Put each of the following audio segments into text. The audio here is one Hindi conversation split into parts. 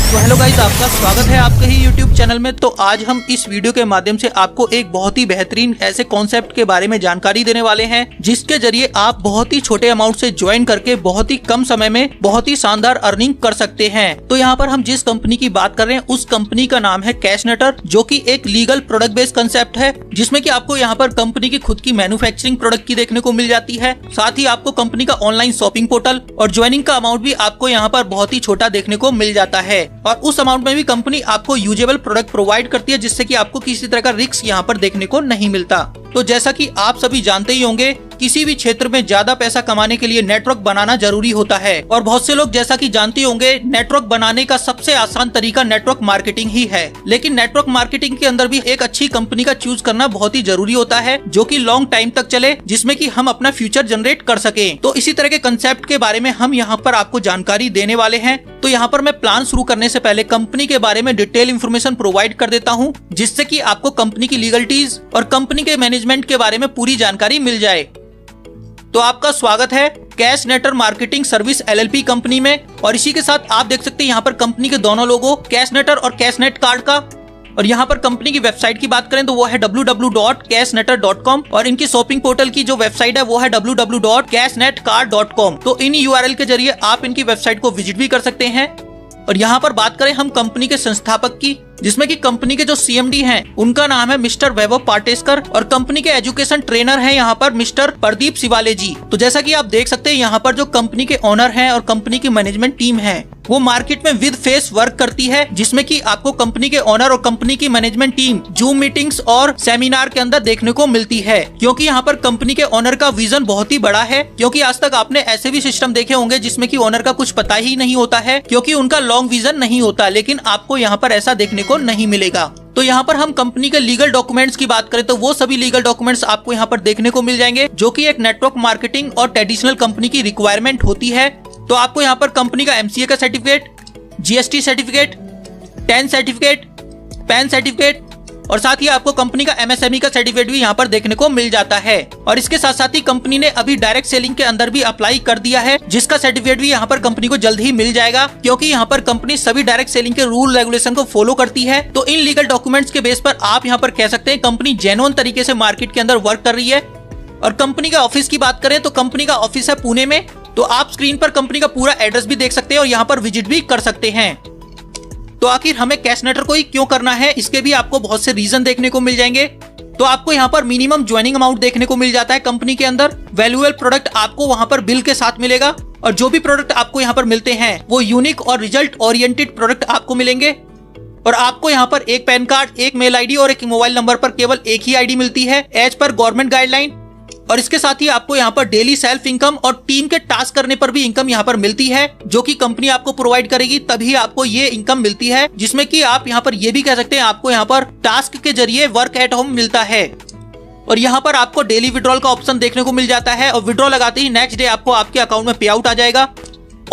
तो हेलो गाइस, आपका स्वागत है आपके ही YouTube चैनल में। तो आज हम इस वीडियो के माध्यम से आपको एक बहुत ही बेहतरीन ऐसे कॉन्सेप्ट के बारे में जानकारी देने वाले हैं जिसके जरिए आप बहुत ही छोटे अमाउंट से ज्वाइन करके बहुत ही कम समय में बहुत ही शानदार अर्निंग कर सकते हैं। तो यहाँ पर हम जिस कंपनी की बात कर रहे हैं उस कंपनी का नाम है कैशनेटर, जो कि एक लीगल प्रोडक्ट बेस्ड कंसेप्ट है जिसमें कि आपको यहाँ पर कंपनी की खुद की मैन्युफैक्चरिंग प्रोडक्ट की देखने को मिल जाती है। साथ ही आपको कंपनी का ऑनलाइन शॉपिंग पोर्टल और ज्वाइनिंग का अमाउंट भी आपको यहाँ पर बहुत ही छोटा देखने को मिल जाता है और उस अमाउंट में भी कंपनी आपको यूजेबल प्रोडक्ट प्रोवाइड करती है जिससे कि आपको किसी तरह का रिस्क यहाँ पर देखने को नहीं मिलता। तो जैसा कि आप सभी जानते ही होंगे, किसी भी क्षेत्र में ज्यादा पैसा कमाने के लिए नेटवर्क बनाना जरूरी होता है और बहुत से लोग जैसा कि जानते होंगे, नेटवर्क बनाने का सबसे आसान तरीका नेटवर्क मार्केटिंग ही है। लेकिन नेटवर्क मार्केटिंग के अंदर भी एक अच्छी कंपनी का चूज करना बहुत ही जरूरी होता है जो कि लॉन्ग टाइम तक चले, जिसमें कि हम अपना फ्यूचर जनरेट कर सके। तो इसी तरह के कंसेप्ट के बारे में हम यहाँ पर आपको जानकारी देने वाले हैं। तो यहाँ पर मैं प्लान शुरू करने से पहले कंपनी के बारे में डिटेल इन्फॉर्मेशन प्रोवाइड कर देता हूँ जिससे कि आपको कंपनी की लीगलिटीज और कंपनी के मैनेजमेंट के बारे में पूरी जानकारी मिल जाए। तो आपका स्वागत है कैशनेटर मार्केटिंग सर्विस LLP कंपनी में। और इसी के साथ आप देख सकते हैं यहाँ पर कंपनी के दोनों लोगो, कैशनेटर और कैशनेट कार्ड का। और यहाँ पर कंपनी की वेबसाइट की बात करें तो वो है www.cashnetter.com और इनकी शॉपिंग पोर्टल की जो वेबसाइट है वो है www.cashnetcard.com। तो इन URL के जरिए आप इनकी वेबसाइट को विजिट भी कर सकते हैं। और यहाँ पर बात करें हम कंपनी के संस्थापक की, जिसमें कि कंपनी के जो CMD हैं उनका नाम है मिस्टर वैभव पाटेस्कर और कंपनी के एजुकेशन ट्रेनर हैं यहाँ पर मिस्टर प्रदीप शिवाले जी। तो जैसा कि आप देख सकते हैं यहाँ पर जो कंपनी के ओनर हैं और कंपनी की मैनेजमेंट टीम है वो मार्केट में विद फेस वर्क करती है, जिसमें कि आपको कंपनी के ओनर और कंपनी की मैनेजमेंट टीम जूम मीटिंग्स और सेमिनार के अंदर देखने को मिलती है। क्योंकि यहाँ पर कंपनी के ओनर का विजन बहुत ही बड़ा है, क्योंकि आज तक आपने ऐसे भी सिस्टम देखे होंगे जिसमें कि ओनर का कुछ पता ही नहीं होता है क्योंकि उनका लॉन्ग विजन नहीं होता, लेकिन आपको यहाँ पर ऐसा देखने को नहीं मिलेगा। तो यहाँ पर हम कंपनी के लीगल डॉक्यूमेंट्स की बात करें तो वो सभी लीगल डॉक्यूमेंट्स आपको यहाँ पर देखने को मिल जाएंगे जो कि एक नेटवर्क मार्केटिंग और ट्रेडिशनल कंपनी की रिक्वायरमेंट होती है। तो आपको यहाँ पर कंपनी का MCA का certificate, GST certificate, TAN certificate, PAN certificate और साथ ही आपको कंपनी का MSME का सर्टिफिकेट भी यहाँ पर देखने को मिल जाता है। और इसके साथ साथ ही कंपनी ने अभी डायरेक्ट सेलिंग के अंदर भी अप्लाई कर दिया है, जिसका सर्टिफिकेट भी यहाँ पर कंपनी को जल्द ही मिल जाएगा, क्योंकि यहाँ पर कंपनी सभी डायरेक्ट सेलिंग के रूल रेगुलेशन को फॉलो करती है। तो इन लीगल डॉक्यूमेंट्स के बेस पर आप यहाँ पर कह सकते हैं कंपनी जेन्युइन तरीके से मार्केट के अंदर वर्क कर रही है। और कंपनी का ऑफिस की बात करें तो कंपनी का ऑफिस है पुणे में। तो आप स्क्रीन पर कंपनी का पूरा एड्रेस भी देख सकते हैं और यहाँ पर विजिट भी कर सकते हैं। तो आखिर हमें कैशनेटर को ही क्यों करना है, इसके भी आपको बहुत से रीजन देखने को मिल जाएंगे। तो आपको यहाँ पर मिनिमम ज्वाइनिंग अमाउंट देखने को मिल जाता है कंपनी के अंदर। वैल्यूएबल प्रोडक्ट आपको वहाँ पर बिल के साथ मिलेगा और जो भी प्रोडक्ट आपको यहाँ पर मिलते हैं वो यूनिक और रिजल्ट ओरिएंटेड प्रोडक्ट आपको मिलेंगे। और आपको यहाँ पर एक पैन कार्ड, एक मेल ID और एक मोबाइल नंबर पर केवल एक ही ID मिलती है एज पर गवर्नमेंट गाइडलाइन। और इसके साथ ही आपको यहाँ पर डेली सेल्फ इनकम और टीम के टास्क करने पर भी इनकम यहाँ पर मिलती है, जो कि कंपनी आपको प्रोवाइड करेगी, तभी आपको ये इनकम मिलती है। जिसमें कि आप यहाँ पर ये भी कह सकते हैं आपको यहाँ पर टास्क के जरिए वर्क एट होम मिलता है। और यहाँ पर आपको डेली विड्रॉल का ऑप्शन देखने को मिल जाता है और विड्रॉ लगाते ही नेक्स्ट डे आपको आपके अकाउंट में पे आउट आ जाएगा।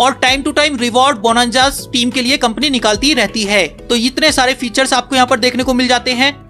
और time to time reward bonus team के लिए कंपनी निकालती रहती है। तो इतने सारे फीचर्स आपको यहाँ पर देखने को मिल जाते हैं।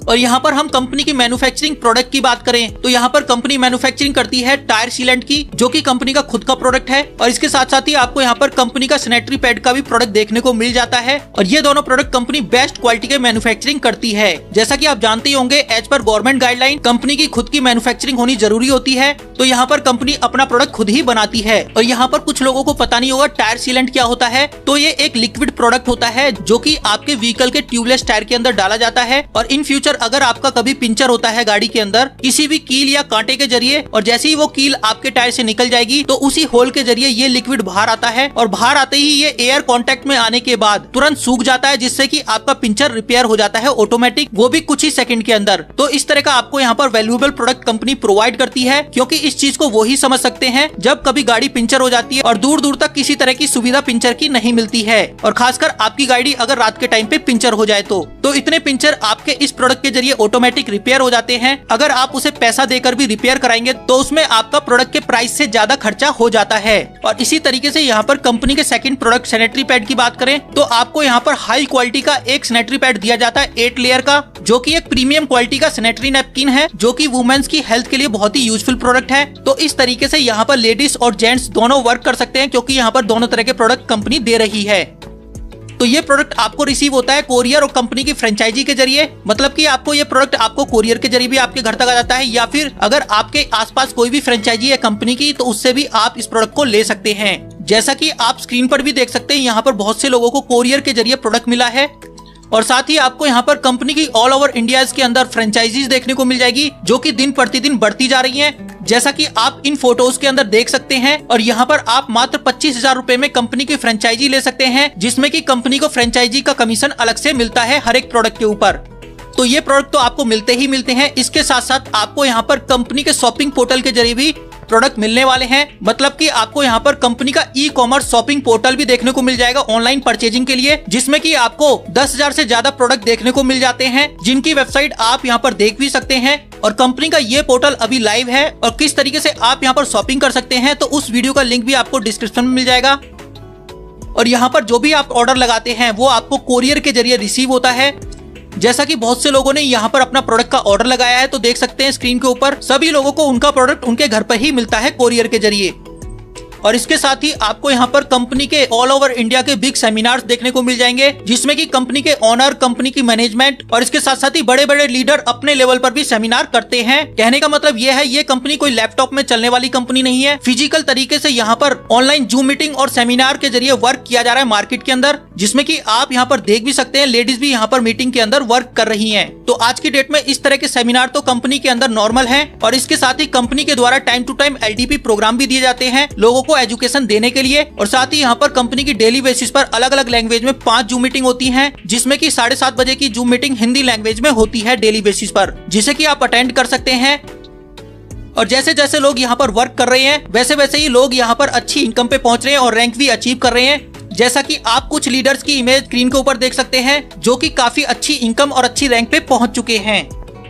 और यहाँ पर हम कंपनी की मैन्युफैक्चरिंग प्रोडक्ट की बात करें तो यहाँ पर कंपनी मैन्युफैक्चरिंग करती है टायर सीलेंट की, जो कि कंपनी का खुद का प्रोडक्ट है। और इसके साथ साथ ही आपको यहाँ पर कंपनी का सैनिटरी पैड का भी प्रोडक्ट देखने को मिल जाता है और ये दोनों प्रोडक्ट कंपनी बेस्ट क्वालिटी के मैन्युफैक्चरिंग करती है। जैसा कि आप जानते ही होंगे, as per government guideline company की खुद की मैन्युफैक्चरिंग होनी जरूरी होती है। तो यहाँ पर कंपनी अपना प्रोडक्ट खुद ही बनाती है। और यहाँ पर कुछ लोगों को पता नहीं होगा टायर सीलेंट क्या होता है। तो ये एक लिक्विड प्रोडक्ट होता है जो कि आपके व्हीकल के ट्यूबलेस टायर के अंदर डाला जाता है। और इन फ्यूचर अगर आपका कभी पंचर होता है गाड़ी के अंदर किसी भी कील या कांटे के जरिए, और जैसे ही वो कील आपके टायर से निकल जाएगी तो उसी होल के जरिए ये लिक्विड बाहर आता है और बाहर आते ही ये एयर कांटेक्ट में आने के बाद तुरंत सूख जाता है, जिससे कि आपका पंचर रिपेयर हो जाता है ऑटोमेटिक, वो भी कुछ ही सेकंड के अंदर। तो इस तरह का आपको यहाँ पर वैल्यूएबल प्रोडक्ट कंपनी प्रोवाइड करती है, क्योंकि इस चीज को वो ही समझ सकते हैं जब कभी गाड़ी पंचर हो जाती है और दूर दूर तक किसी तरह की सुविधा पंचर की नहीं मिलती है। और खासकर आपकी गाड़ी अगर रात के टाइम पे पंचर हो जाए तो इतने पंचर आपके इस प्रोडक्ट के जरिए ऑटोमेटिक रिपेयर हो जाते हैं। अगर आप उसे पैसा देकर भी रिपेयर कराएंगे तो उसमें आपका प्रोडक्ट के प्राइस से ज्यादा खर्चा हो जाता है। और इसी तरीके से यहाँ पर कंपनी के सेकंड प्रोडक्ट सैनिटरी पैड की बात करें तो आपको यहाँ पर हाई क्वालिटी का एक सैनिटरी पैड दिया जाता है 8 लेयर का, जो कि एक प्रीमियम क्वालिटी का सैनिटरी नैपकिन है, जो कि वुमेन्स की हेल्थ के लिए बहुत ही यूजफुल प्रोडक्ट है। तो इस तरीके से यहाँ पर लेडीज और जेंट्स दोनों वर्क कर सकते हैं, क्योंकि यहाँ पर दोनों तरह के प्रोडक्ट कंपनी दे रही है। तो ये प्रोडक्ट आपको रिसीव होता है कोरियर और कंपनी की फ्रेंचाइजी के जरिए। मतलब कि आपको ये प्रोडक्ट आपको कोरियर के जरिए भी आपके घर तक आ जाता है, या फिर अगर आपके आसपास कोई भी फ्रेंचाइजी है कंपनी की तो उससे भी आप इस प्रोडक्ट को ले सकते हैं। जैसा कि आप स्क्रीन पर भी देख सकते हैं, यहाँ पर बहुत से लोगों को कोरियर के जरिए प्रोडक्ट मिला है और साथ ही आपको यहाँ पर कंपनी की ऑल ओवर इंडिया के अंदर फ्रेंचाइजीज देखने को मिल जाएगी, जो कि दिन प्रतिदिन बढ़ती जा रही हैं। जैसा कि आप इन फोटोज के अंदर देख सकते हैं, और यहाँ पर आप मात्र 25,000 रुपए में कंपनी की फ्रेंचाइजी ले सकते हैं, जिसमें कि कंपनी को फ्रेंचाइजी का कमीशन अलग से मिलता है हर एक प्रोडक्ट के ऊपर। तो ये प्रोडक्ट तो आपको मिलते ही मिलते हैं, इसके साथ साथ आपको यहाँ पर कंपनी के शॉपिंग पोर्टल के जरिए भी प्रोडक्ट मिलने वाले हैं। मतलब कि आपको यहाँ पर कंपनी का ई कॉमर्स शॉपिंग पोर्टल भी देखने को मिल जाएगा ऑनलाइन परचेजिंग के लिए, जिसमें कि आपको 10,000 से ज्यादा प्रोडक्ट देखने को मिल जाते हैं, जिनकी वेबसाइट आप यहाँ पर देख भी सकते हैं। और कंपनी का ये पोर्टल अभी लाइव है और किस तरीके से आप यहाँ पर शॉपिंग कर सकते हैं, तो उस वीडियो का लिंक भी आपको डिस्क्रिप्शन में मिल जाएगा। और यहाँ पर जो भी आप ऑर्डर लगाते हैं वो आपको कोरियर के जरिए रिसीव होता है। जैसा कि बहुत से लोगों ने यहाँ पर अपना प्रोडक्ट का ऑर्डर लगाया है, तो देख सकते हैं स्क्रीन के ऊपर सभी लोगों को उनका प्रोडक्ट उनके घर पर ही मिलता है कोरियर के जरिए। और इसके साथ ही आपको यहाँ पर कंपनी के ऑल ओवर इंडिया के बिग सेमिनार्स देखने को मिल जाएंगे, जिसमें कि कंपनी के ओनर, कंपनी की मैनेजमेंट और इसके साथ साथ ही बड़े बड़े लीडर अपने लेवल पर भी सेमिनार करते हैं। कहने का मतलब ये है, ये कंपनी कोई लैपटॉप में चलने वाली कंपनी नहीं है। फिजिकल तरीके से यहाँ पर ऑनलाइन जूम मीटिंग और सेमिनार के जरिए वर्क किया जा रहा है मार्केट के अंदर, जिसमें कि आप यहाँ पर देख भी सकते हैं लेडीज भी यहाँ पर मीटिंग के अंदर वर्क कर रही हैं। तो आज की डेट में इस तरह के सेमिनार तो कंपनी के अंदर नॉर्मल है, और इसके साथ ही कंपनी के द्वारा time to time LDP program भी दिए जाते हैं लोगों को एजुकेशन देने के लिए। और साथ ही यहाँ पर कंपनी की डेली बेसिस पर अलग अलग लैंग्वेज में 5 जूम मीटिंग होती हैं, जिसमें कि 7:30 बजे की जूम मीटिंग हिंदी लैंग्वेज में होती है डेली बेसिस पर, जिसे कि आप अटेंड कर सकते हैं। और जैसे जैसे लोग यहाँ पर वर्क कर रहे हैं वैसे वैसे ही लोग यहाँ पर अच्छी इनकम पे पहुंच रहे हैं और रैंक भी अचीव कर रहे हैं। जैसा कि आप कुछ लीडर्स की इमेज स्क्रीन के ऊपर देख सकते हैं, जो कि काफी अच्छी इनकम और अच्छी रैंक पे पहुंच चुके हैं।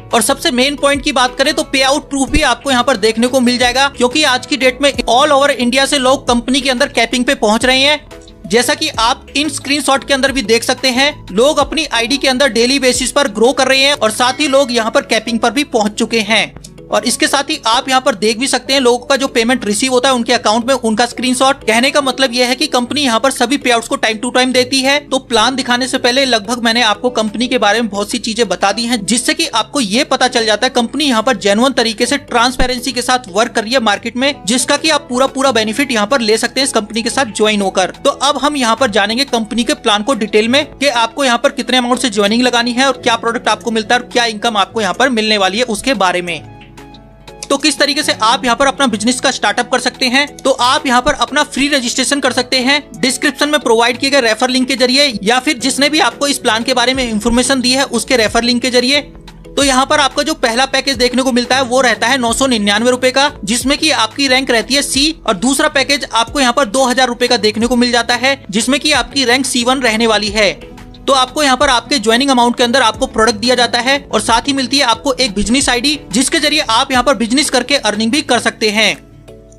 और सबसे मेन पॉइंट की बात करें तो पे आउट प्रूफ भी आपको यहाँ पर देखने को मिल जाएगा, क्योंकि आज की डेट में ऑल ओवर इंडिया से लोग कंपनी के अंदर कैपिंग पे पहुंच रहे हैं। जैसा कि आप इन स्क्रीनशॉट के अंदर भी देख सकते हैं, लोग अपनी आईडी के अंदर डेली बेसिस पर ग्रो कर रहे हैं और साथ ही लोग यहाँ पर कैपिंग पर भी पहुंच चुके हैं। और इसके साथ ही आप यहाँ पर देख भी सकते हैं लोगों का जो पेमेंट रिसीव होता है उनके अकाउंट में, उनका स्क्रीनशॉट। कहने का मतलब यह है कि कंपनी यहाँ पर सभी पे आउट्स को टाइम टू टाइम देती है। तो प्लान दिखाने से पहले लगभग मैंने आपको कंपनी के बारे में बहुत सी चीजें बता दी हैं, जिससे कि आपको ये पता चल जाता है कंपनी यहाँ पर जेन्युइन तरीके से ट्रांसपेरेंसी के साथ वर्क कर रही है मार्केट में, जिसका कि आप पूरा बेनिफिट यहाँ पर ले सकते हैं इस कंपनी के साथ ज्वाइन होकर। तो अब हम यहाँ पर जानेंगे कंपनी के प्लान को डिटेल में, कि आपको यहाँ पर कितने अमाउंट से ज्वाइनिंग लगानी है और क्या प्रोडक्ट आपको मिलता है और क्या इनकम आपको यहाँ पर मिलने वाली है उसके बारे में। तो किस तरीके से आप यहाँ पर अपना बिजनेस का स्टार्टअप कर सकते हैं, तो आप यहाँ पर अपना फ्री रजिस्ट्रेशन कर सकते हैं डिस्क्रिप्शन में प्रोवाइड किए गए रेफर लिंक के जरिए, या फिर जिसने भी आपको इस प्लान के बारे में इंफॉर्मेशन दी है उसके रेफर लिंक के जरिए। तो यहाँ पर आपका जो पहला पैकेज देखने को मिलता है वो रहता है 999 रुपए का, जिसमें कि आपकी रैंक रहती है C, और दूसरा पैकेज आपको यहाँ पर 2000 रुपए का देखने को मिल जाता है, जिसमें कि आपकी रैंक C1 रहने वाली है। तो आपको यहाँ पर आपके ज्वाइनिंग अमाउंट के अंदर आपको प्रोडक्ट दिया जाता है और साथ ही मिलती है आपको एक बिजनेस आईडी, जिसके जरिए आप यहाँ पर बिजनेस करके अर्निंग भी कर सकते हैं।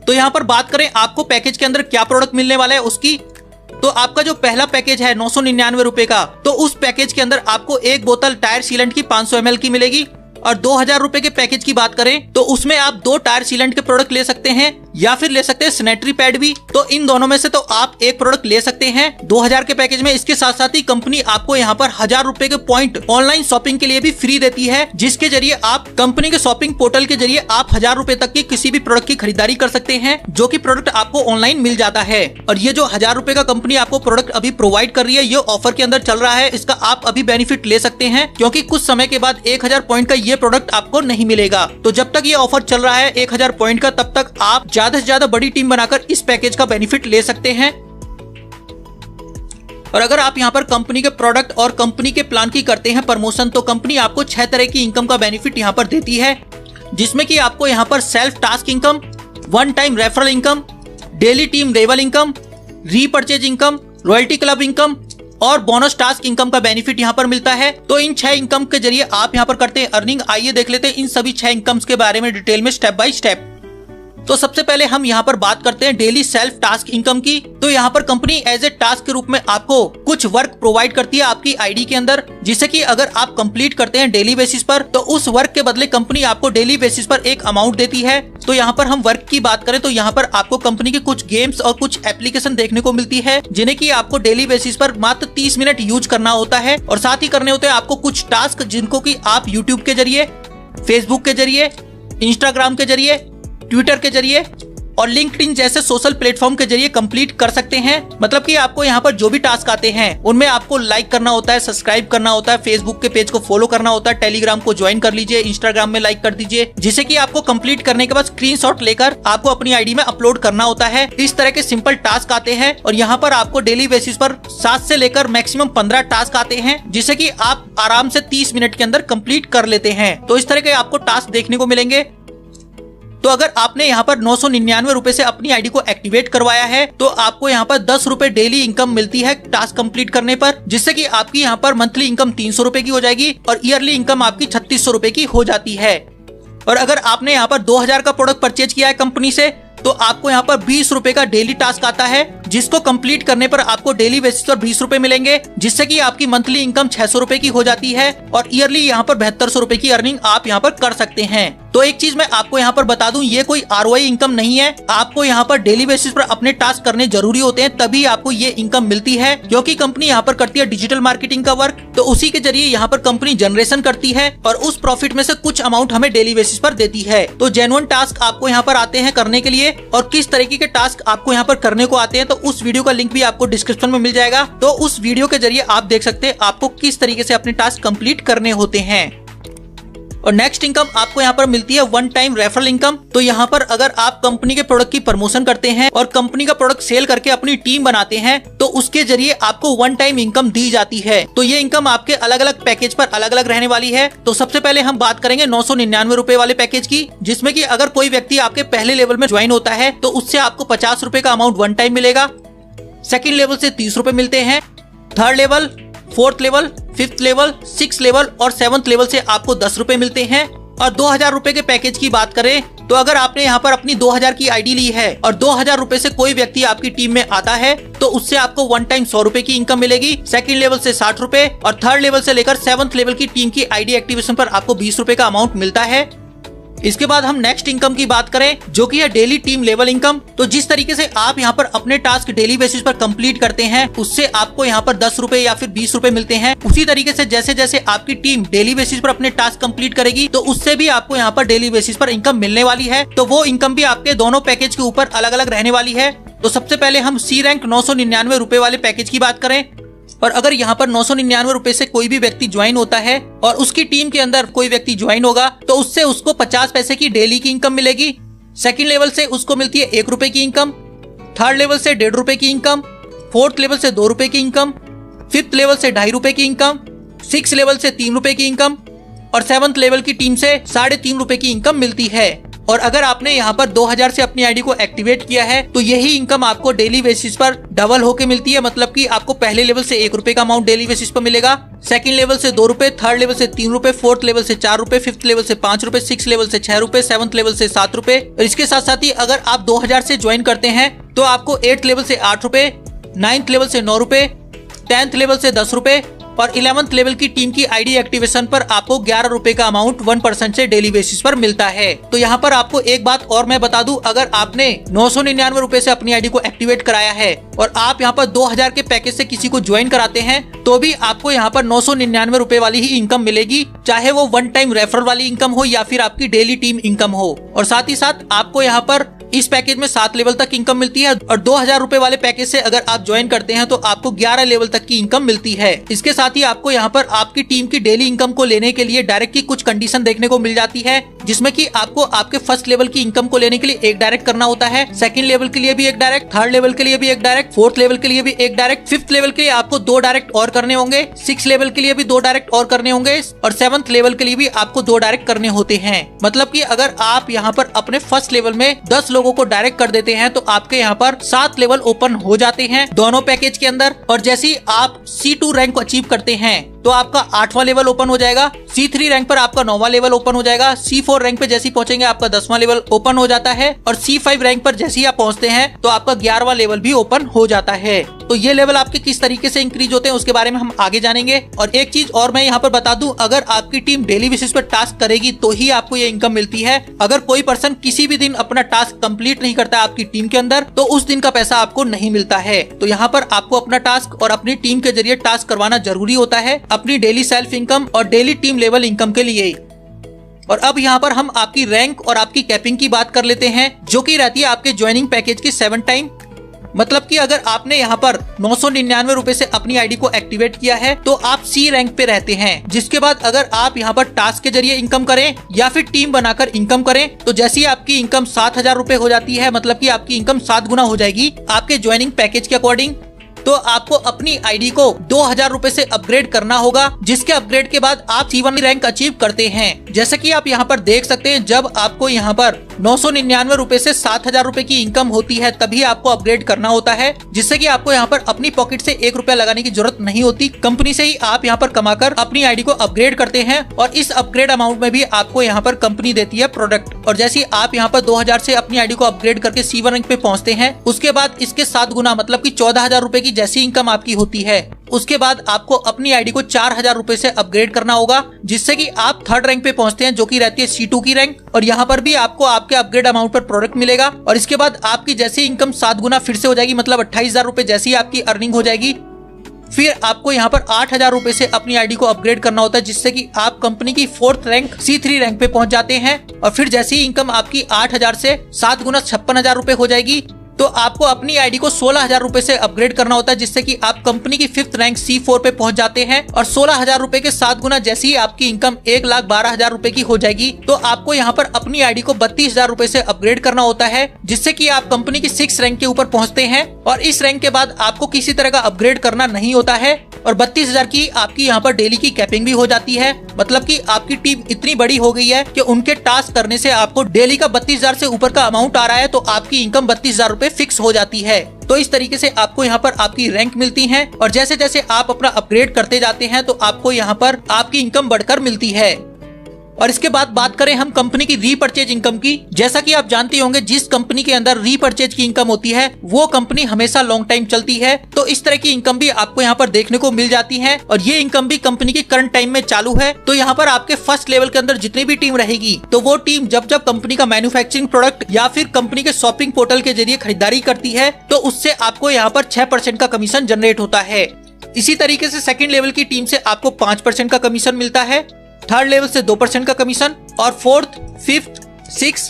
तो यहाँ पर बात करें आपको पैकेज के अंदर क्या प्रोडक्ट मिलने वाला है उसकी, तो आपका जो पहला पैकेज है 999 रुपए का, तो उस पैकेज के अंदर आपको एक बोतल टायर सीलेंट की 500 ml की मिलेगी। और 2000 रुपए के पैकेज की बात करें तो उसमें आप 2 टायर सीलेंट के प्रोडक्ट ले सकते हैं, या फिर ले सकते हैं सैनिटरी पैड भी। तो इन दोनों में से तो आप एक प्रोडक्ट ले सकते हैं 2000 के पैकेज में। इसके साथ साथ ही कंपनी आपको यहाँ पर 1000 रुपए के पॉइंट ऑनलाइन शॉपिंग के लिए भी फ्री देती है, जिसके जरिए आप कंपनी के शॉपिंग पोर्टल के जरिए आप 1000 रुपए तक की किसी भी प्रोडक्ट की खरीदारी कर सकते हैं, जो की प्रोडक्ट आपको ऑनलाइन मिल जाता है। और ये जो 1000 रुपए का कंपनी आपको प्रोडक्ट अभी प्रोवाइड कर रही है, ये ऑफर के अंदर चल रहा है, इसका आप अभी बेनिफिट ले सकते हैं, क्योंकि कुछ समय के बाद 1000 पॉइंट का ये प्रोडक्ट आपको नहीं मिलेगा। तो जब तक ये ऑफर चल रहा है 1000 पॉइंट का, तब तक आप ज्यादा से ज्यादा बड़ी टीम बनाकर इस पैकेज का बेनिफिट ले सकते हैं। और अगर आप यहाँ पर कंपनी के प्रोडक्ट और कंपनी के प्लान की करते हैं प्रमोशन, तो कंपनी आपको 6 तरह की इनकम का बेनिफिट यहाँ पर देती है, जिसमें कि आपको यहाँ पर self task income, one time referral income, daily team level income, repurchase income, royalty club income और बोनस टास्क इनकम का बेनिफिट यहाँ पर मिलता है। तो इन 6 इनकम के जरिए आप यहाँ पर करते हैं अर्निंग। आइए देख लेते हैं इन सभी 6 इनकम्स के बारे में डिटेल में स्टेप बाय स्टेप। तो सबसे पहले हम यहाँ पर बात करते हैं डेली सेल्फ टास्क इनकम की। तो यहाँ पर कंपनी एज ए टास्क के रूप में आपको कुछ वर्क प्रोवाइड करती है आपकी आईडी के अंदर, जिसे कि अगर आप कंप्लीट करते हैं डेली बेसिस पर, तो उस वर्क के बदले कंपनी आपको डेली बेसिस पर एक अमाउंट देती है। तो यहाँ पर हम वर्क की बात करें तो यहाँ पर आपको कंपनी के कुछ गेम्स और कुछ एप्लीकेशन देखने को मिलती है, जिन्हें की आपको डेली बेसिस पर मात्र 30 मिनट यूज करना होता है। और साथ ही करने होते हैं आपको कुछ टास्क, जिनको की आप यूट्यूब के जरिए, फेसबुक के जरिए, इंस्टाग्राम के जरिए, ट्विटर के जरिए और लिंक्डइन जैसे सोशल प्लेटफॉर्म के जरिए कंप्लीट कर सकते हैं। मतलब कि आपको यहाँ पर जो भी टास्क आते हैं उनमें आपको लाइक करना होता है, सब्सक्राइब करना होता है, फेसबुक के पेज को फॉलो करना होता है, टेलीग्राम को ज्वाइन कर लीजिए, इंस्टाग्राम में लाइक कर दीजिए, जिसे कि आपको कंप्लीट करने के बाद स्क्रीनशॉट लेकर आपको अपनी आईडी में अपलोड करना होता है। इस तरह के सिंपल टास्क आते हैं और यहाँ पर आपको डेली बेसिस पर 7 से लेकर मैक्सिमम 15 टास्क आते हैं, जिसे कि आप आराम से 30 मिनट के अंदर कंप्लीट कर लेते हैं। तो इस तरह के आपको टास्क देखने को मिलेंगे। तो अगर आपने यहाँ पर 999 रुपए से अपनी आईडी को एक्टिवेट करवाया है तो आपको यहाँ पर 10 रुपए डेली इनकम मिलती है टास्क कंप्लीट करने पर, जिससे कि आपकी यहाँ पर मंथली इनकम 300 रुपए की हो जाएगी और ईयरली इनकम आपकी 3600 रुपए की हो जाती है। और अगर आपने यहाँ पर 2000 का प्रोडक्ट परचेज किया है कंपनी से तो आपको यहाँ पर 20 रुपए का डेली टास्क आता है, जिसको कंप्लीट करने पर आपको डेली बेसिस पर 20 रुपए मिलेंगे, जिससे कि आपकी मंथली इनकम 600 रुपए की हो जाती है और ईयरली यहाँ पर 7200 रुपए की अर्निंग आप यहाँ पर कर सकते हैं। तो एक चीज मैं आपको यहाँ पर बता दूं, ये कोई ROI इनकम नहीं है। आपको यहाँ पर डेली बेसिस पर अपने टास्क करने जरूरी होते हैं, तभी आपको ये इनकम मिलती है, क्योंकि कंपनी यहाँ पर करती है डिजिटल मार्केटिंग का वर्क। तो उसी के जरिए यहाँ पर कंपनी जनरेशन करती है और उस प्रॉफिट में से कुछ अमाउंट हमें डेली बेसिस पर देती है। तो जेन्युइन टास्क आपको यहाँ पर आते हैं करने के लिए, और किस तरीके के टास्क आपको यहाँ पर करने को आते हैं तो उस वीडियो का लिंक भी आपको डिस्क्रिप्शन में मिल जाएगा। तो उस वीडियो के जरिए आप देख सकते हैं आपको किस तरीके से अपने टास्क कंप्लीट करने होते हैं। और नेक्स्ट इनकम आपको यहाँ पर मिलती है वन टाइम रेफरल इनकम। तो यहाँ पर अगर आप कंपनी के प्रोडक्ट की प्रमोशन करते हैं और कंपनी का प्रोडक्ट सेल करके अपनी टीम बनाते हैं तो उसके जरिए आपको वन टाइम इनकम दी जाती है। तो ये इनकम आपके अलग अलग पैकेज पर अलग अलग रहने वाली है। तो सबसे पहले हम बात करेंगे 999 रुपए वाले पैकेज की, जिसमें कि अगर कोई व्यक्ति आपके पहले लेवल में ज्वाइन होता है तो उससे आपको 50 रुपए का अमाउंट वन टाइम मिलेगा। सेकेंड लेवल से 30 रुपए मिलते हैं। Third level, fourth level, fifth level, six level और सेवंथ लेवल से आपको 10 रुपए मिलते हैं। और 2000 रुपए के पैकेज की बात करें तो अगर आपने यहाँ पर अपनी 2000 की आईडी ली है और 2000 रुपए से कोई व्यक्ति आपकी टीम में आता है तो उससे आपको वन टाइम 100 रुपए की इनकम मिलेगी। सेकंड लेवल से 60 रुपए और थर्ड लेवल से लेकर सेवंथ लेवल की टीम की आईडी एक्टिवेशन पर आपको 20 रुपए का अमाउंट मिलता है। इसके बाद हम नेक्स्ट इनकम की बात करें जो कि है डेली टीम लेवल इनकम। तो जिस तरीके से आप यहाँ पर अपने टास्क डेली बेसिस पर कंप्लीट करते हैं उससे आपको यहाँ पर 10 रुपए या फिर 20 रुपए मिलते हैं। उसी तरीके से जैसे जैसे आपकी टीम डेली बेसिस पर अपने टास्क कंप्लीट करेगी तो उससे भी आपको यहाँ पर डेली बेसिस पर इनकम मिलने वाली है। तो वो इनकम भी आपके दोनों पैकेज के ऊपर अलग अलग रहने वाली है। तो सबसे पहले हम सी रैंक 999 रुपए वाले पैकेज की बात करें और अगर यहाँ पर 999 रुपए से कोई भी व्यक्ति ज्वाइन होता है और उसकी टीम के अंदर कोई व्यक्ति ज्वाइन होगा तो उससे उसको 50 पैसे की डेली की इनकम मिलेगी। सेकंड लेवल से उसको मिलती है 1 रुपए की इनकम। थर्ड लेवल से 1.5 रुपए की इनकम। फोर्थ लेवल से 2 रुपए की इनकम। फिफ्थ लेवल से 2.5 रुपए की इनकम। सिक्स लेवल से 3 रुपए की इनकम और सेवंथ लेवल की टीम से 3.5 रुपए की इनकम मिलती है। और अगर आपने यहाँ पर 2000 से अपनी आईडी को एक्टिवेट किया है तो यही इनकम आपको डेली बेसिस पर डबल होके मिलती है। मतलब कि आपको पहले लेवल से 1 रुपए का अमाउंट डेली बेसिस पर मिलेगा, सेकंड लेवल से 2 रुपए, थर्ड लेवल से 3 रुपए, फोर्थ लेवल से 4 रुपए, फिफ्थ लेवल से 5 रुपए, सिक्स लेवल से 6 रुपए, सेवंथ लेवल से 7 रुपए। और इसके साथ साथ ही अगर आप 2000 से ज्वाइन करते हैं तो आपको 8th लेवल से 8 रुपए, 9th लेवल से 9 रुपए, 10th लेवल से 10 रुपए और 11th लेवल की टीम की आईडी एक्टिवेशन पर आपको 11 रुपए का अमाउंट 1% से डेली बेसिस पर मिलता है। तो यहाँ पर आपको एक बात और मैं बता दूं, अगर आपने 999 रुपए से अपनी आईडी को एक्टिवेट कराया है और आप यहाँ पर 2000 के पैकेज से किसी को ज्वाइन कराते हैं तो भी आपको यहाँ पर 999 रुपए वाली ही इनकम मिलेगी, चाहे वो वन टाइम रेफरल वाली इनकम हो या फिर आपकी डेली टीम इनकम हो। और साथ ही साथ आपको यहाँ पर इस पैकेज में 7 लेवल तक इनकम मिलती है और 2000 रुपए वाले पैकेज से अगर आप ज्वाइन करते हैं तो आपको 11 लेवल तक की इनकम मिलती है। इसके साथ ही आपको यहाँ पर आपकी टीम की डेली इनकम को लेने के लिए डायरेक्ट की कुछ कंडीशन देखने को मिल जाती है, जिसमें कि आपको आपके फर्स्ट लेवल की इनकम को लेने के लिए एक डायरेक्ट करना होता है, सेकंड लेवल के लिए भी एक डायरेक्ट, थर्ड लेवल के लिए भी एक डायरेक्ट, फोर्थ लेवल के लिए भी एक डायरेक्ट, फिफ्थ लेवल के लिए आपको 2 डायरेक्ट और करने होंगे, सिक्स लेवल के लिए भी 2 डायरेक्ट और करने होंगे और सेवंथ लेवल के लिए भी आपको 2 डायरेक्ट करने होते हैं। मतलब कि अगर आप यहाँ पर अपने फर्स्ट लेवल में 10 लोगों को डायरेक्ट कर देते हैं तो आपके यहाँ पर 7 लेवल ओपन हो जाते हैं दोनों पैकेज के अंदर। और जैसे ही आप C2 रैंक को अचीव करते हैं तो आपका 8वां लेवल ओपन हो जाएगा, C3 रैंक पर आपका 9वां लेवल ओपन हो जाएगा, C4 रैंक पे जैसे ही पहुंचेंगे आपका 10वां लेवल ओपन हो जाता है और C5 रैंक पर जैसे ही आप पहुंचते हैं तो आपका 11वां लेवल भी ओपन हो जाता है। तो ये लेवल आपके किस तरीके से इंक्रीज होते हैं उसके बारे में हम आगे जानेंगे। और एक चीज और मैं यहाँ पर बता दूं, अगर आपकी टीम डेली बेसिस पर टास्क करेगी तो ही आपको ये इनकम मिलती है। अगर कोई पर्सन किसी भी दिन अपना टास्क कंप्लीट नहीं करता आपकी टीम के अंदर तो उस दिन का पैसा आपको नहीं मिलता है। तो यहाँ पर आपको अपना टास्क और अपनी टीम के जरिए टास्क करवाना जरूरी होता है अपनी डेली सेल्फ इनकम और डेली टीम लेवल इनकम के लिए। और अब यहाँ पर हम आपकी रैंक और आपकी कैपिंग की बात कर लेते हैं, जो कि रहती है आपके ज्वाइनिंग पैकेज की 7 टाइम। मतलब कि अगर आपने यहाँ पर 999 रुपए से अपनी आईडी को एक्टिवेट किया है तो आप सी रैंक पे रहते हैं। जिसके बाद अगर आप यहाँ पर टास्क के जरिए इनकम करें या फिर टीम बनाकर इनकम करें तो जैसे ही आपकी इनकम 7000 रुपए हो जाती है, मतलब कि आपकी इनकम 7 गुना हो जाएगी आपके ज्वाइनिंग पैकेज के अकॉर्डिंग, तो आपको अपनी आईडी को 2000 रुपए से अपग्रेड करना होगा, जिसके अपग्रेड के बाद आप C1 रैंक अचीव करते हैं। जैसे कि आप यहाँ पर देख सकते हैं, जब आपको यहाँ पर 999 रुपए से 7000 रुपए की इनकम होती है तभी आपको अपग्रेड करना होता है, जिससे कि आपको यहाँ पर अपनी पॉकेट से 1 रुपया लगाने की जरूरत नहीं होती। कंपनी से ही आप यहाँ पर कमाकर अपनी आईडी को अपग्रेड करते हैं और इस अपग्रेड अमाउंट में भी आपको यहाँ पर कंपनी देती है प्रोडक्ट। और जैसे आप यहाँ पर 2000 से अपनी आईडी को अपग्रेड करके C1 रैंक पे पहुंचते हैं, उसके बाद इसके 7 गुना मतलब कि 14000 रुपए की जैसी इनकम आपकी होती है, उसके बाद आपको अपनी आईडी को 4000 रुपए से अपग्रेड करना होगा, जिससे कि आप 3rd रैंक पे पहुंचते हैं, जो कि रहती है C2 की रैंक। और यहाँ पर भी आपको आपके अपग्रेड अमाउंट पर प्रोडक्ट मिलेगा और इसके बाद आपकी जैसी इनकम 7 गुना फिर से हो जाएगी, मतलब 28000 रुपए जैसी आपकी अर्निंग हो जाएगी। फिर आपको यहाँ पर 8000 रुपए से अपनी आईडी को अपग्रेड करना होता है, जिससे कि आप कंपनी की 4th रैंक C3 रैंक पे पहुंच जाते हैं। और फिर जैसी इनकम आपकी 8000 से 7 गुना 56,000 रुपए हो जाएगी, तो आपको अपनी आईडी को 16000 रुपए से अपग्रेड करना होता है, जिससे कि आप कंपनी की 5th रैंक C4 पे पहुंच जाते हैं। और 16000 रुपए के 7 गुना जैसी ही आपकी इनकम 1,12,000 रुपए की हो जाएगी, तो आपको यहाँ पर अपनी आईडी को 32000 रुपए से अपग्रेड करना होता है, जिससे कि आप कंपनी की 6th रैंक के ऊपर पहुंचते हैं। और इस रैंक के बाद आपको किसी तरह का अपग्रेड करना नहीं होता है और 32000 की आपकी यहाँ पर डेली की कैपिंग भी हो जाती है। मतलब कि आपकी टीम इतनी बड़ी हो गई है कि उनके टास्क करने से आपको डेली का 32000 से ऊपर का अमाउंट आ रहा है, तो आपकी इनकम 32000 रुपए फिक्स हो जाती है। तो इस तरीके से आपको यहाँ पर आपकी रैंक मिलती है और जैसे जैसे आप अपना अपग्रेड करते जाते हैं तो आपको यहाँ पर आपकी इनकम बढ़कर मिलती है। और इसके बाद बात करें हम कंपनी की रीपरचेज इनकम की। जैसा कि आप जानते होंगे, जिस कंपनी के अंदर रीपरचेज की इनकम होती है वो कंपनी हमेशा लॉन्ग टाइम चलती है, तो इस तरह की इनकम भी आपको यहाँ पर देखने को मिल जाती है। और ये इनकम भी कंपनी की करंट टाइम में चालू है। तो यहाँ पर आपके फर्स्ट लेवल के अंदर जितनी भी टीम रहेगी, तो वो टीम जब जब कंपनी का मैन्युफैक्चरिंग प्रोडक्ट या फिर कंपनी के शॉपिंग पोर्टल के जरिए खरीदारी करती है, तो उससे आपको यहाँ पर 6% का कमीशन जनरेट होता है। इसी तरीके से सेकंड लेवल की टीम से आपको 5% का कमीशन मिलता है, 3rd लेवल से 2% का कमीशन और 4th, 5th, 6th,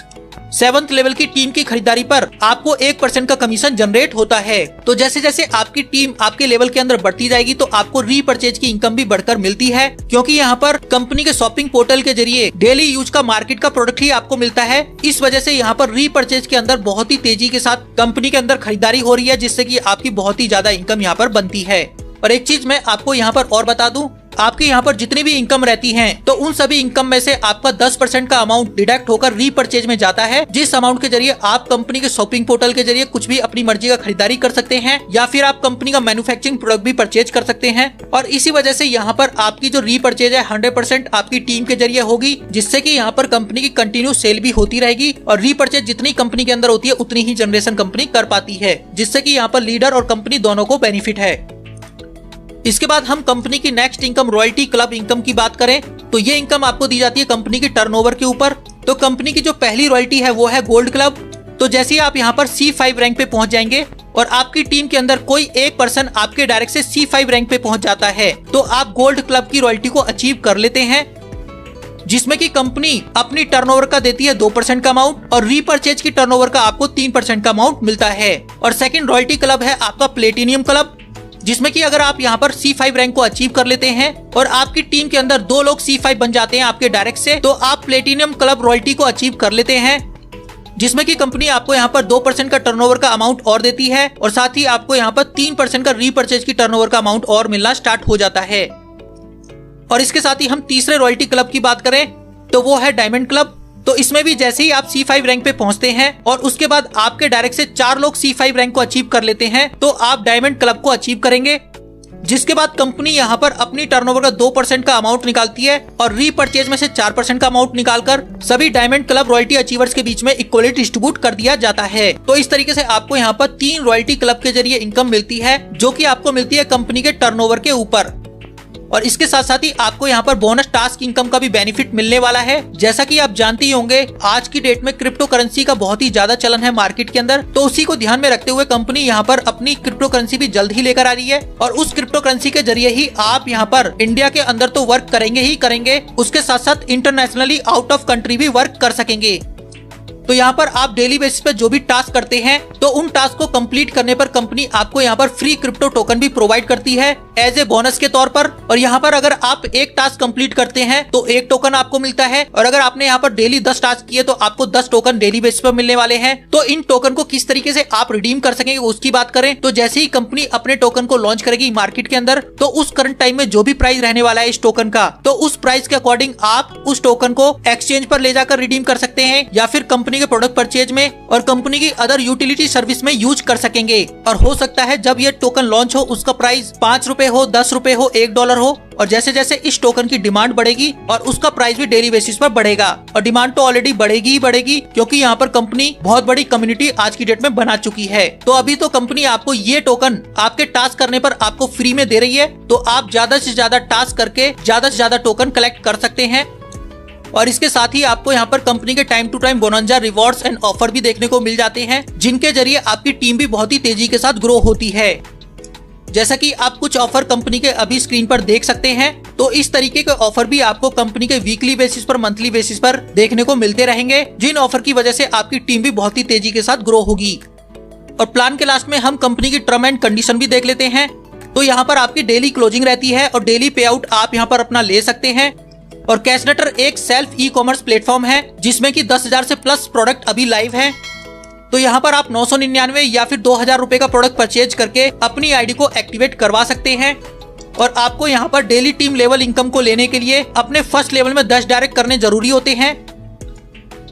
7th level की टीम की खरीदारी पर आपको 1% का कमीशन जनरेट होता है। तो जैसे जैसे आपकी टीम आपके लेवल के अंदर बढ़ती जाएगी तो आपको रीपरचेज की इनकम भी बढ़कर मिलती है, क्योंकि यहाँ पर कंपनी के शॉपिंग पोर्टल के जरिए डेली यूज का मार्केट का प्रोडक्ट ही आपको मिलता है। इस वजह से यहाँ पर रीपरचेज के अंदर बहुत ही तेजी के साथ कंपनी के अंदर खरीदारी हो रही है, जिससे कि आपकी बहुत ही ज्यादा इनकम यहाँ पर बनती है। और एक चीज मैं आपको यहाँ पर और बता दूं, आपके यहाँ पर जितनी भी इनकम रहती है तो उन सभी इनकम में से आपका 10% का अमाउंट डिडक्ट होकर रीपरचेज में जाता है, जिस अमाउंट के जरिए आप कंपनी के शॉपिंग पोर्टल के जरिए कुछ भी अपनी मर्जी का खरीदारी कर सकते हैं या फिर आप कंपनी का मैन्युफैक्चरिंग प्रोडक्ट भी परचेज कर सकते हैं। और इसी वजह से यहाँ पर आपकी जो रीपरचेज है 100% आपकी टीम के जरिए होगी, जिससे कि यहाँ पर कंपनी की कंटिन्यू सेल भी होती रहेगी। और रीपरचेज जितनी कंपनी के अंदर होती है उतनी ही जनरेशन कंपनी कर पाती है, जिससे कि यहाँ पर लीडर और कंपनी दोनों को बेनिफिट है। इसके बाद हम कंपनी की next income royalty club income की बात करें तो ये इनकम आपको दी जाती है कंपनी की टर्नओवर के ऊपर। तो कंपनी की जो पहली रॉयल्टी है वो है गोल्ड क्लब। तो जैसे ही आप यहाँ पर C5 रैंक पे पहुंच जाएंगे और आपकी टीम के अंदर कोई एक पर्सन आपके डायरेक्ट से C5 रैंक पे पहुंच जाता है, तो आप गोल्ड क्लब की रॉयल्टी को अचीव कर लेते हैं, जिसमें कि कंपनी अपनी टर्नओवर का देती है 2% का अमाउंट और रीपरचेज की टर्नओवर का आपको 3% का अमाउंट मिलता है। और सेकंड रॉयल्टी क्लब है आपका प्लेटिनियम क्लब, जिसमें कि अगर आप यहाँ पर C5 रैंक को अचीव कर लेते हैं और आपकी टीम के अंदर 2 लोग C5 बन जाते हैं आपके डायरेक्ट से, तो आप प्लेटिनियम क्लब रॉयल्टी को अचीव कर लेते हैं, जिसमें कि कंपनी आपको यहाँ पर 2% का टर्नओवर का अमाउंट और देती है और साथ ही आपको यहाँ पर 3% का रीपरचेज की टर्नओवर का अमाउंट और मिलना स्टार्ट हो जाता है। और इसके साथ ही हम तीसरे रॉयल्टी क्लब की बात करें तो वो है डायमंड क्लब। तो इसमें भी जैसे ही आप C5 रैंक पे पहुंचते हैं और उसके बाद आपके डायरेक्ट से 4 लोग C5 रैंक को अचीव कर लेते हैं, तो आप डायमंड क्लब को अचीव करेंगे। जिसके बाद कंपनी यहाँ पर अपनी टर्नओवर का 2% का अमाउंट निकालती है और रीपर्चेज में से 4% का अमाउंट निकालकर सभी डायमंड क्लब रॉयल्टी अचीवर्स के बीच में इक्वली डिस्ट्रीब्यूट कर दिया जाता है। तो इस तरीके से आपको यहाँ पर 3 रॉयल्टी क्लब के जरिए इनकम मिलती है, जो कि आपको मिलती है कंपनी के टर्नओवर के ऊपर। और इसके साथ साथ ही आपको यहाँ पर बोनस टास्क इनकम का भी बेनिफिट मिलने वाला है। जैसा कि आप जानते ही होंगे, आज की डेट में क्रिप्टो करेंसी का बहुत ही ज्यादा चलन है मार्केट के अंदर, तो उसी को ध्यान में रखते हुए कंपनी यहाँ पर अपनी क्रिप्टो करेंसी भी जल्द ही लेकर आ रही है। और उस क्रिप्टो करेंसी के जरिए ही आप यहाँ पर इंडिया के अंदर तो वर्क करेंगे ही करेंगे, उसके साथ साथ इंटरनेशनली आउट ऑफ कंट्री भी वर्क कर सकेंगे। तो यहाँ पर आप डेली बेसिस पे जो भी टास्क करते हैं, तो उन टास्क को कंप्लीट करने पर कंपनी आपको यहाँ पर फ्री क्रिप्टो टोकन भी प्रोवाइड करती है एज ए बोनस के तौर पर। और यहाँ पर अगर आप एक टास्क कंप्लीट करते हैं तो 1 टोकन आपको मिलता है, और अगर आपने यहाँ पर डेली 10 टास्क किए तो आपको 10 टोकन डेली बेसिस पर मिलने वाले हैं। तो इन टोकन को किस तरीके से आप रिडीम कर सकेंगे उसकी बात करें तो जैसे ही कंपनी अपने टोकन को लॉन्च करेगी मार्केट के अंदर, तो उस करंट टाइम में जो भी प्राइस रहने वाला है इस टोकन का, तो उस प्राइस के अकॉर्डिंग आप उस टोकन को एक्सचेंज पर ले जाकर रिडीम कर सकते हैं, या फिर कंपनी के प्रोडक्ट परचेज में और कंपनी की अदर यूटिलिटी सर्विस में यूज कर सकेंगे। और हो सकता है जब ये टोकन लॉन्च हो उसका प्राइस 5 रुपए हो, 10 रुपए हो, $1 हो, और जैसे जैसे इस टोकन की डिमांड बढ़ेगी और उसका प्राइस भी डेली बेसिस पर बढ़ेगा। और डिमांड तो ऑलरेडी बढ़ेगी ही बढ़ेगी, क्योंकि यहाँ पर कंपनी बहुत बड़ी कम्युनिटी आज की डेट में बना चुकी है। तो अभी तो कंपनी आपको ये टोकन आपके टास्क करने पर आपको फ्री में दे रही है, तो आप ज्यादा से ज्यादा टास्क करके ज्यादा से ज्यादा टोकन कलेक्ट कर सकते हैं। और इसके साथ ही आपको यहाँ पर कंपनी के time to time bonanza rewards and offer भी देखने को मिल जाते हैं, जिनके जरिए आपकी टीम भी बहुत ही तेजी के साथ ग्रो होती है। जैसा कि आप कुछ ऑफर कंपनी के अभी स्क्रीन पर देख सकते हैं, तो इस तरीके के ऑफर भी आपको कंपनी के वीकली बेसिस पर, मंथली बेसिस पर देखने को मिलते रहेंगे, जिन ऑफर की वजह से आपकी टीम भी बहुत ही तेजी के साथ ग्रो होगी। और प्लान के लास्ट में हम कंपनी की टर्म एंड कंडीशन भी देख लेते हैं। तो यहाँ पर आपकी डेली क्लोजिंग रहती है और डेली पे आउट आप यहाँ पर अपना ले सकते हैं। और कैशनेटर एक सेल्फ ई कॉमर्स प्लेटफॉर्म है, जिसमें कि 10,000 से प्लस प्रोडक्ट अभी लाइव हैं। तो यहाँ पर आप 999 या फिर 2,000 रुपए का प्रोडक्ट परचेज करके अपनी आईडी को एक्टिवेट करवा सकते हैं। और आपको यहाँ पर डेली टीम लेवल इनकम को लेने के लिए अपने फर्स्ट लेवल में 10 डायरेक्ट करने जरूरी होते हैं।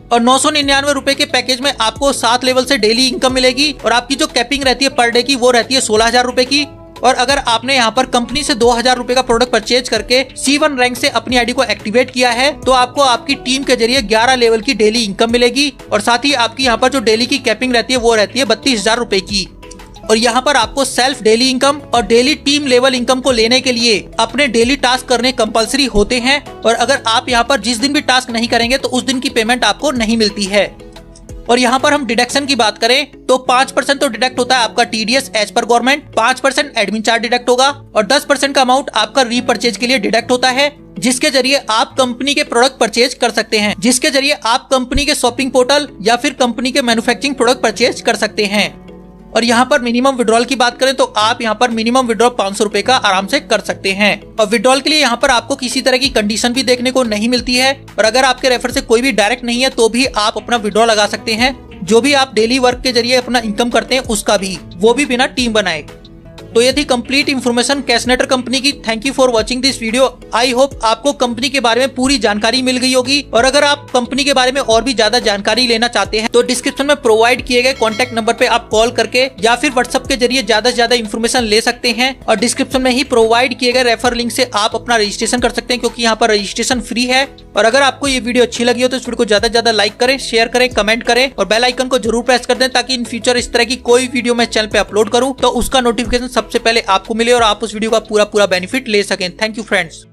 और 999 रुपए के पैकेज में आपको 7 लेवल से डेली इनकम मिलेगी, और आपकी जो कैपिंग रहती है पर डे की वो रहती है 16,000 रुपए की। और अगर आपने यहाँ पर कंपनी से 2,000 रुपए का प्रोडक्ट परचेज करके C1 रैंक से अपनी आईडी को एक्टिवेट किया है, तो आपको आपकी टीम के जरिए 11 लेवल की डेली इनकम मिलेगी। और साथ ही आपकी यहाँ पर जो डेली की कैपिंग रहती है वो रहती है 32,000 रुपए की। और यहाँ पर आपको सेल्फ डेली इनकम और डेली टीम लेवल इनकम को लेने के लिए अपने डेली टास्क करने कंपलसरी होते हैं। और अगर आप यहाँ पर जिस दिन भी टास्क नहीं करेंगे तो उस दिन की पेमेंट आपको नहीं मिलती है। और यहाँ पर हम डिडक्शन की बात करें तो 5% तो डिडक्ट होता है आपका TDS as per government, 5% admin charge deduct होगा, और 10% का अमाउंट आपका रीपरचेज के लिए डिडक्ट होता है, जिसके जरिए आप कंपनी के प्रोडक्ट परचेज कर सकते हैं, जिसके जरिए आप कंपनी के शॉपिंग पोर्टल या फिर कंपनी के मैन्युफैक्चरिंग प्रोडक्ट परचेज कर सकते हैं। और यहाँ पर मिनिमम विड्रॉल की बात करें तो आप यहाँ पर मिनिमम विड्रॉल 500 रुपए का आराम से कर सकते हैं। और विड्रॉल के लिए यहाँ पर आपको किसी तरह की कंडीशन भी देखने को नहीं मिलती है। और अगर आपके रेफर से कोई भी डायरेक्ट नहीं है तो भी आप अपना विड्रॉल लगा सकते हैं, जो भी आप डेली वर्क के जरिए अपना इनकम करते हैं उसका भी, वो भी बिना टीम बनाए। तो ये थी कंप्लीट इन्फॉर्मेशन कैशनेटर कंपनी की। Thank you for watching this video. I hope आपको कंपनी के बारे में पूरी जानकारी मिल गई होगी। और अगर आप कंपनी के बारे में और भी ज्यादा जानकारी लेना चाहते हैं तो डिस्क्रिप्शन में प्रोवाइड किए गए कॉन्टैक्ट नंबर पे आप कॉल करके या फिर व्हाट्सएप के जरिए ज्यादा से ज्यादा इन्फॉर्मेशन ले सकते हैं। और डिस्क्रिप्शन में ही प्रोवाइड किए गए रेफर लिंक से आप अपना रजिस्ट्रेशन कर सकते हैं, क्योंकि यहाँ पर रजिस्ट्रेशन फ्री है। और अगर आपको ये वीडियो अच्छी लगी हो तो इस वीडियो को ज्यादा से ज्यादा लाइक करें, शेयर करें, कमेंट करें और बेल आइकन को जरूर प्रेस कर दें, ताकि इन फ्यूचर इस तरह की कोई वीडियो मैं चैनल पे अपलोड करूं तो उसका नोटिफिकेशन सबसे पहले आपको मिले और आप उस वीडियो का पूरा बेनिफिट ले सकें। Thank you friends.